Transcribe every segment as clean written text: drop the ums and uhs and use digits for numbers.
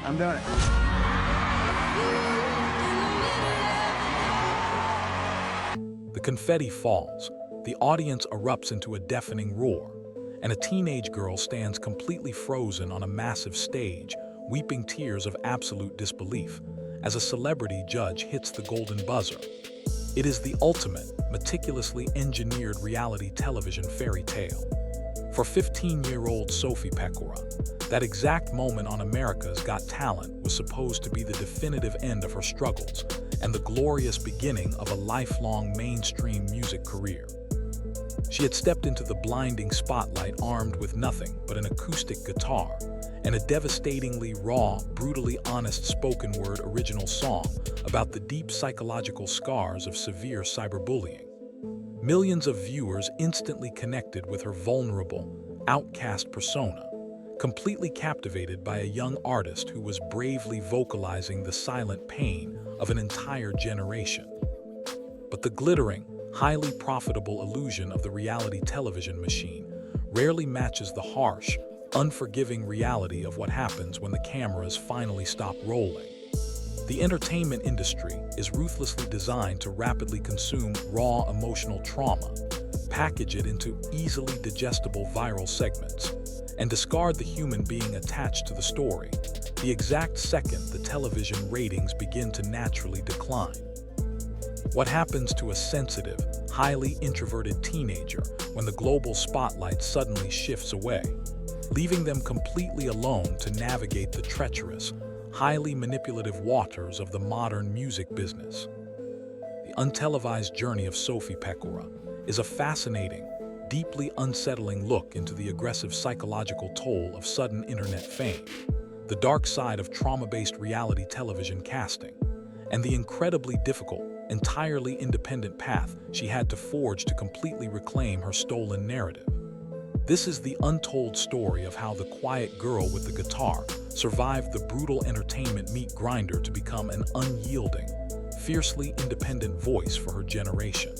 I'm doing it. The confetti falls, the audience erupts into a deafening roar, and a teenage girl stands completely frozen on a massive stage, weeping tears of absolute disbelief, as a celebrity judge hits the golden buzzer. It is the ultimate, meticulously engineered reality television fairy tale. For 15-year-old Sophie Pecora, that exact moment on America's Got Talent was supposed to be the definitive end of her struggles and the glorious beginning of a lifelong mainstream music career. She had stepped into the blinding spotlight armed with nothing but an acoustic guitar and a devastatingly raw, brutally honest spoken word original song about the deep psychological scars of severe cyberbullying. Millions of viewers instantly connected with her vulnerable, outcast persona, completely captivated by a young artist who was bravely vocalizing the silent pain of an entire generation. But the glittering, highly profitable illusion of the reality television machine rarely matches the harsh, unforgiving reality of what happens when the cameras finally stop rolling. The entertainment industry is ruthlessly designed to rapidly consume raw emotional trauma, package it into easily digestible viral segments, and discard the human being attached to the story the exact second the television ratings begin to naturally decline. What happens to a sensitive, highly introverted teenager when the global spotlight suddenly shifts away, leaving them completely alone to navigate the treacherous, highly manipulative waters of the modern music business? The untelevised journey of Sophie Pecora is a fascinating, deeply unsettling look into the aggressive psychological toll of sudden internet fame, the dark side of trauma-based reality television casting, and the incredibly difficult, entirely independent path she had to forge to completely reclaim her stolen narrative. This is the untold story of how the quiet girl with the guitar survived the brutal entertainment meat grinder to become an unyielding, fiercely independent voice for her generation.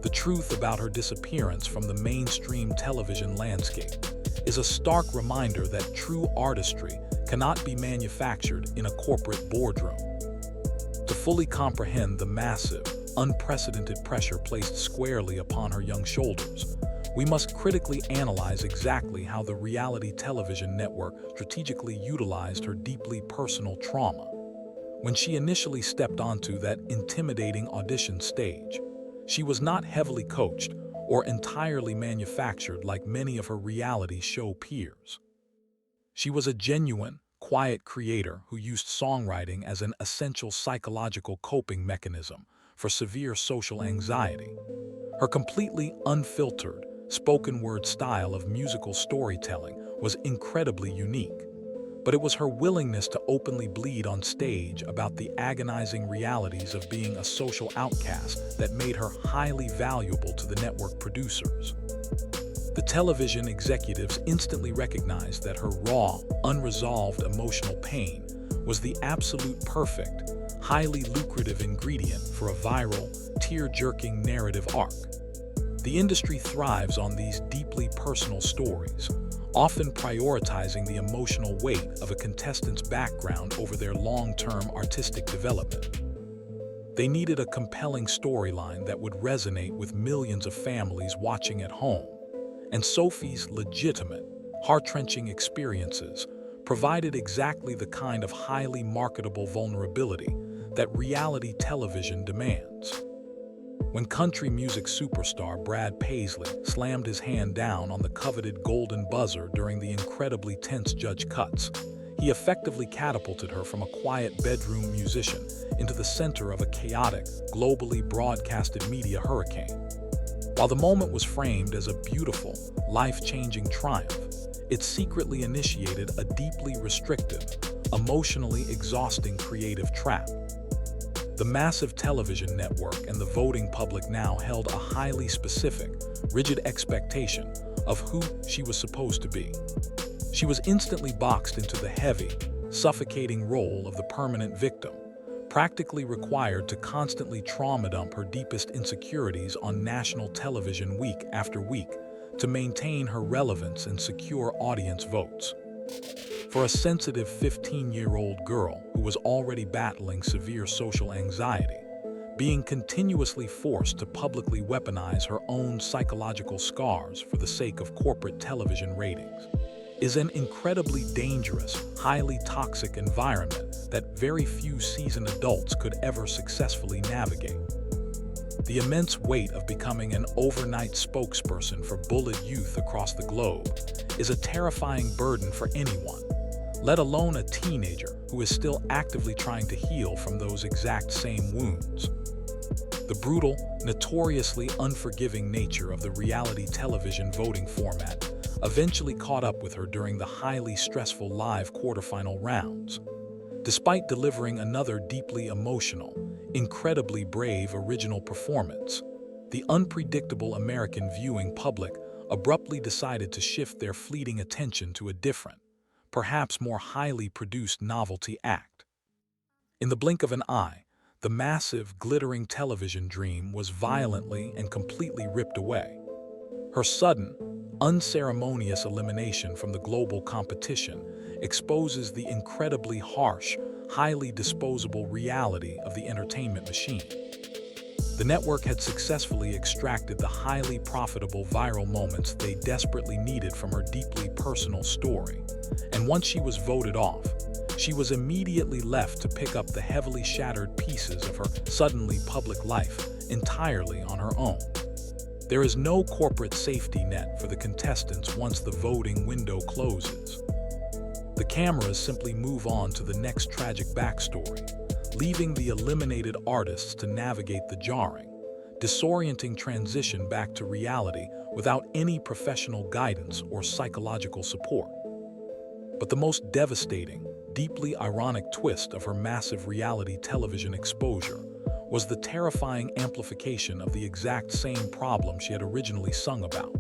The truth about her disappearance from the mainstream television landscape is a stark reminder that true artistry cannot be manufactured in a corporate boardroom. To fully comprehend the massive, unprecedented pressure placed squarely upon her young shoulders, we must critically analyze exactly how the reality television network strategically utilized her deeply personal trauma. When she initially stepped onto that intimidating audition stage, she was not heavily coached or entirely manufactured like many of her reality show peers. She was a genuine, quiet creator who used songwriting as an essential psychological coping mechanism for severe social anxiety. Her completely unfiltered, spoken-word style of musical storytelling was incredibly unique, but it was her willingness to openly bleed on stage about the agonizing realities of being a social outcast that made her highly valuable to the network producers. The television executives instantly recognized that her raw, unresolved emotional pain was the absolute perfect, highly lucrative ingredient for a viral, tear-jerking narrative arc. The industry thrives on these deeply personal stories, often prioritizing the emotional weight of a contestant's background over their long-term artistic development. They needed a compelling storyline that would resonate with millions of families watching at home, and Sophie's legitimate, heart-wrenching experiences provided exactly the kind of highly marketable vulnerability that reality television demands. When country music superstar Brad Paisley slammed his hand down on the coveted golden buzzer during the incredibly tense Judge Cuts, he effectively catapulted her from a quiet bedroom musician into the center of a chaotic, globally broadcasted media hurricane. While the moment was framed as a beautiful, life-changing triumph, it secretly initiated a deeply restrictive, emotionally exhausting creative trap. The massive television network and the voting public now held a highly specific, rigid expectation of who she was supposed to be. She was instantly boxed into the heavy, suffocating role of the permanent victim, practically required to constantly trauma dump her deepest insecurities on national television week after week to maintain her relevance and secure audience votes. For a sensitive 15-year-old girl who was already battling severe social anxiety, being continuously forced to publicly weaponize her own psychological scars for the sake of corporate television ratings is an incredibly dangerous, highly toxic environment that very few seasoned adults could ever successfully navigate. The immense weight of becoming an overnight spokesperson for bullied youth across the globe is a terrifying burden for anyone, let alone a teenager who is still actively trying to heal from those exact same wounds. The brutal, notoriously unforgiving nature of the reality television voting format eventually caught up with her during the highly stressful live quarterfinal rounds. Despite delivering another deeply emotional, incredibly brave original performance, the unpredictable American viewing public abruptly decided to shift their fleeting attention to a different, perhaps more highly produced novelty act. In the blink of an eye, the massive, glittering television dream was violently and completely ripped away. Her sudden, unceremonious elimination from the global competition exposes the incredibly harsh, highly disposable reality of the entertainment machine. The network had successfully extracted the highly profitable viral moments they desperately needed from her deeply personal story, and once she was voted off, she was immediately left to pick up the heavily shattered pieces of her suddenly public life entirely on her own. There is no corporate safety net for the contestants once the voting window closes. The cameras simply move on to the next tragic backstory, leaving the eliminated artists to navigate the jarring, disorienting transition back to reality without any professional guidance or psychological support. But the most devastating, deeply ironic twist of her massive reality television exposure was the terrifying amplification of the exact same problem she had originally sung about.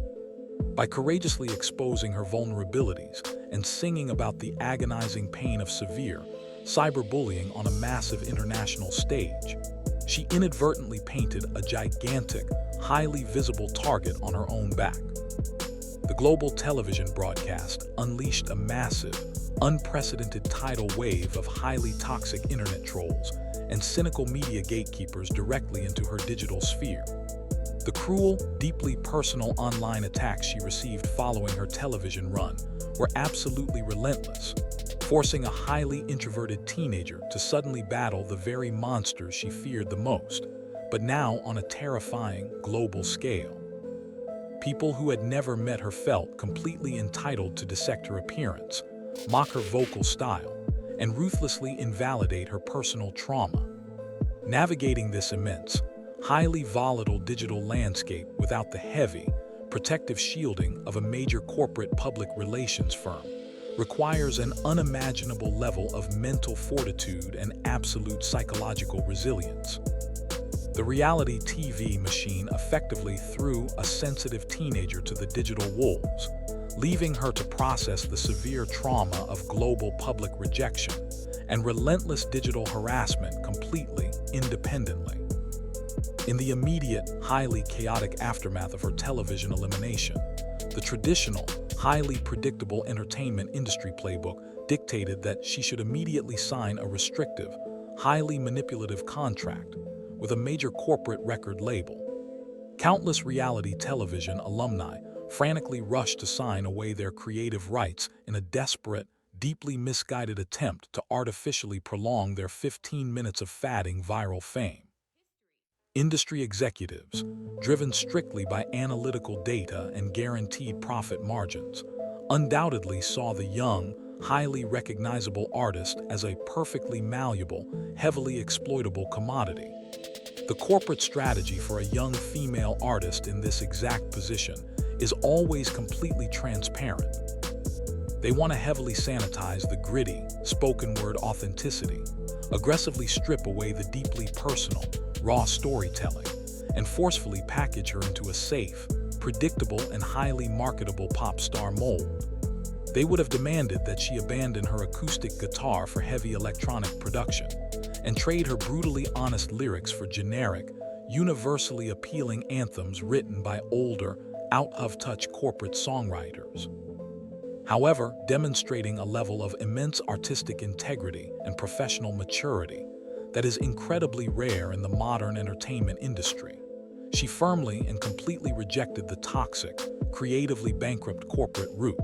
By courageously exposing her vulnerabilities and singing about the agonizing pain of severe cyberbullying on a massive international stage, she inadvertently painted a gigantic, highly visible target on her own back. The global television broadcast unleashed a massive, unprecedented tidal wave of highly toxic internet trolls and cynical media gatekeepers directly into her digital sphere. The cruel, deeply personal online attacks she received following her television run were absolutely relentless, forcing a highly introverted teenager to suddenly battle the very monsters she feared the most, but now on a terrifying global scale. People who had never met her felt completely entitled to dissect her appearance, mock her vocal style, and ruthlessly invalidate her personal trauma. Navigating this immense, highly volatile digital landscape without the heavy, protective shielding of a major corporate public relations firm requires an unimaginable level of mental fortitude and absolute psychological resilience. The reality TV machine effectively threw a sensitive teenager to the digital wolves, leaving her to process the severe trauma of global public rejection and relentless digital harassment completely independently. In the immediate, highly chaotic aftermath of her television elimination, the traditional, highly predictable entertainment industry playbook dictated that she should immediately sign a restrictive, highly manipulative contract with a major corporate record label. Countless reality television alumni frantically rushed to sign away their creative rights in a desperate, deeply misguided attempt to artificially prolong their 15 minutes of fatting viral fame. Industry executives, driven strictly by analytical data and guaranteed profit margins, undoubtedly saw the young, highly recognizable artist as a perfectly malleable, heavily exploitable commodity. The corporate strategy for a young female artist in this exact position is always completely transparent. They want to heavily sanitize the gritty, spoken-word authenticity, aggressively strip away the deeply personal, raw storytelling, and forcefully package her into a safe, predictable, and highly marketable pop star mold. They would have demanded that she abandon her acoustic guitar for heavy electronic production and trade her brutally honest lyrics for generic, universally appealing anthems written by older, out-of-touch corporate songwriters. however, demonstrating a level of immense artistic integrity and professional maturity that is incredibly rare in the modern entertainment industry. She firmly and completely rejected the toxic, creatively bankrupt corporate route.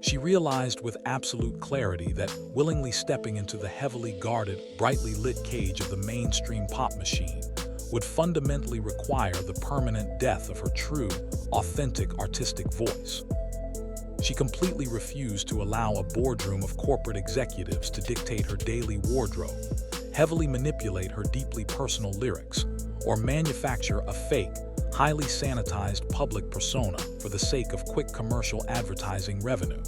She realized with absolute clarity that willingly stepping into the heavily guarded, brightly lit cage of the mainstream pop machine would fundamentally require the permanent death of her true, authentic artistic voice. She completely refused to allow a boardroom of corporate executives to dictate her daily wardrobe, heavily manipulate her deeply personal lyrics, or manufacture a fake, highly sanitized public persona for the sake of quick commercial advertising revenue.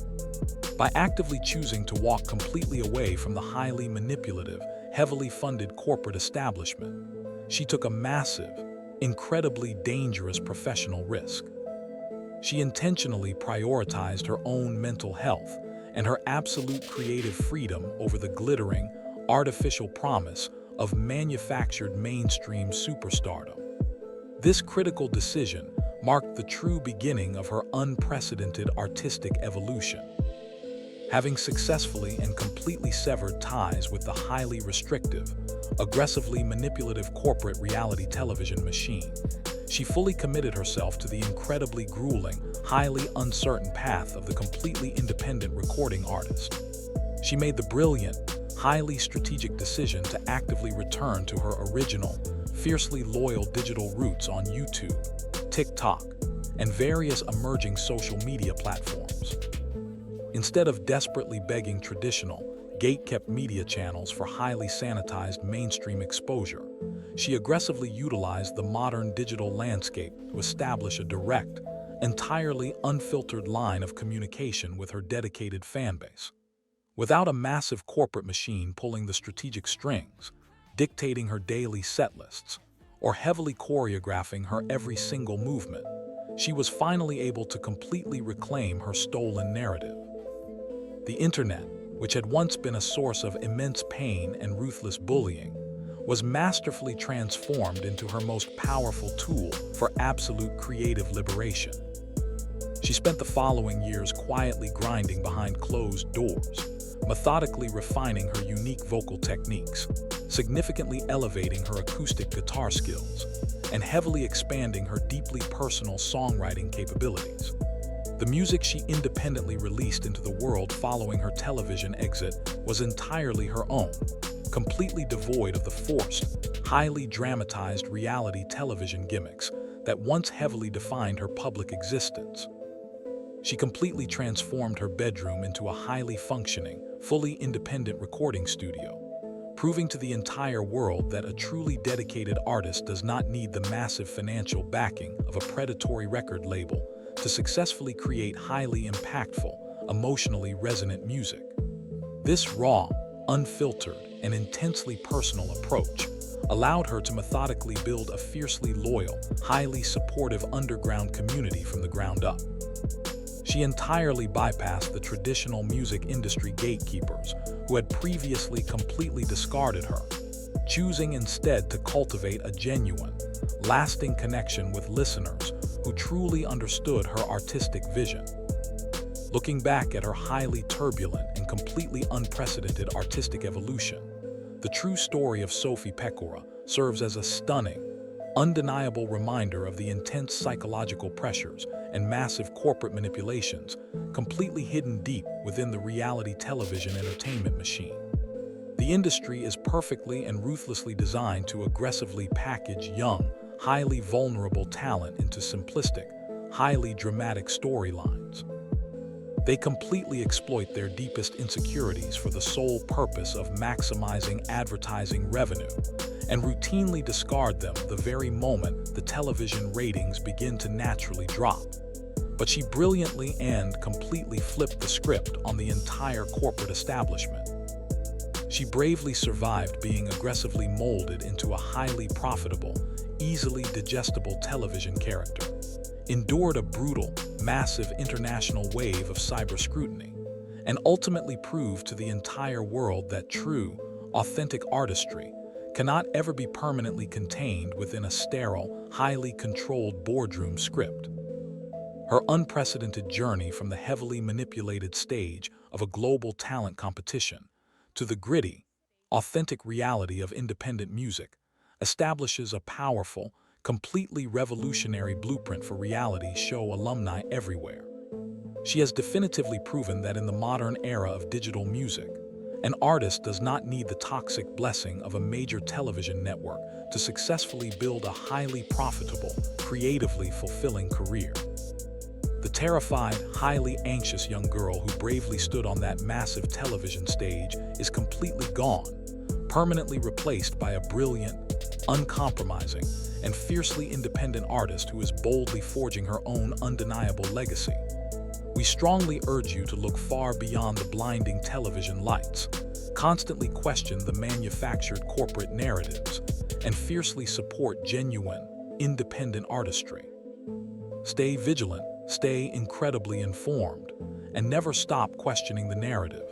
By actively choosing to walk completely away from the highly manipulative, heavily funded corporate establishment, she took a massive, incredibly dangerous professional risk. She intentionally prioritized her own mental health and her absolute creative freedom over the glittering, artificial promise of manufactured mainstream superstardom. This critical decision marked the true beginning of her unprecedented artistic evolution. Having successfully and completely severed ties with the highly restrictive, aggressively manipulative corporate reality television machine, she fully committed herself to the incredibly grueling, highly uncertain path of the completely independent recording artist. She made the brilliant, highly strategic decision to actively return to her original, fiercely loyal digital roots on YouTube, TikTok, and various emerging social media platforms. Instead of desperately begging traditional, gate-kept media channels for highly sanitized mainstream exposure, she aggressively utilized the modern digital landscape to establish a direct, entirely unfiltered line of communication with her dedicated fanbase. Without a massive corporate machine pulling the strategic strings, dictating her daily set lists, or heavily choreographing her every single movement, she was finally able to completely reclaim her stolen narrative. The internet, which had once been a source of immense pain and ruthless bullying, was masterfully transformed into her most powerful tool for absolute creative liberation. She spent the following years quietly grinding behind closed doors, methodically refining her unique vocal techniques, significantly elevating her acoustic guitar skills, and heavily expanding her deeply personal songwriting capabilities. The music she independently released into the world following her television exit was entirely her own, completely devoid of the forced, highly dramatized reality television gimmicks that once heavily defined her public existence. She completely transformed her bedroom into a highly functioning, fully independent recording studio, proving to the entire world that a truly dedicated artist does not need the massive financial backing of a predatory record label to successfully create highly impactful, emotionally resonant music. This raw, unfiltered, and intensely personal approach allowed her to methodically build a fiercely loyal, highly supportive underground community from the ground up. She entirely bypassed the traditional music industry gatekeepers who had previously completely discarded her, choosing instead to cultivate a genuine, lasting connection with listeners who truly understood her artistic vision. Looking back at her highly turbulent and completely unprecedented artistic evolution, the true story of Sophie Pecora serves as a stunning, undeniable reminder of the intense psychological pressures and massive corporate manipulations completely hidden deep within the reality television entertainment machine. The industry is perfectly and ruthlessly designed to aggressively package young, highly vulnerable talent into simplistic, highly dramatic storylines. They completely exploit their deepest insecurities for the sole purpose of maximizing advertising revenue, and routinely discard them the very moment the television ratings begin to naturally drop. But she brilliantly and completely flipped the script on the entire corporate establishment. She bravely survived being aggressively molded into a highly profitable, easily digestible television character, endured a brutal, massive international wave of cyber scrutiny, and ultimately proved to the entire world that true, authentic artistry cannot ever be permanently contained within a sterile, highly controlled boardroom script. Her unprecedented journey from the heavily manipulated stage of a global talent competition to the gritty, authentic reality of independent music establishes a powerful, completely revolutionary blueprint for reality show alumni everywhere. She has definitively proven that in the modern era of digital music, an artist does not need the toxic blessing of a major television network to successfully build a highly profitable, creatively fulfilling career. The terrified, highly anxious young girl who bravely stood on that massive television stage is completely gone, permanently replaced by a brilliant, uncompromising, and fiercely independent artist who is boldly forging her own undeniable legacy. We strongly urge you to look far beyond the blinding television lights, constantly question the manufactured corporate narratives, and fiercely support genuine, independent artistry. Stay vigilant, stay incredibly informed, and never stop questioning the narrative.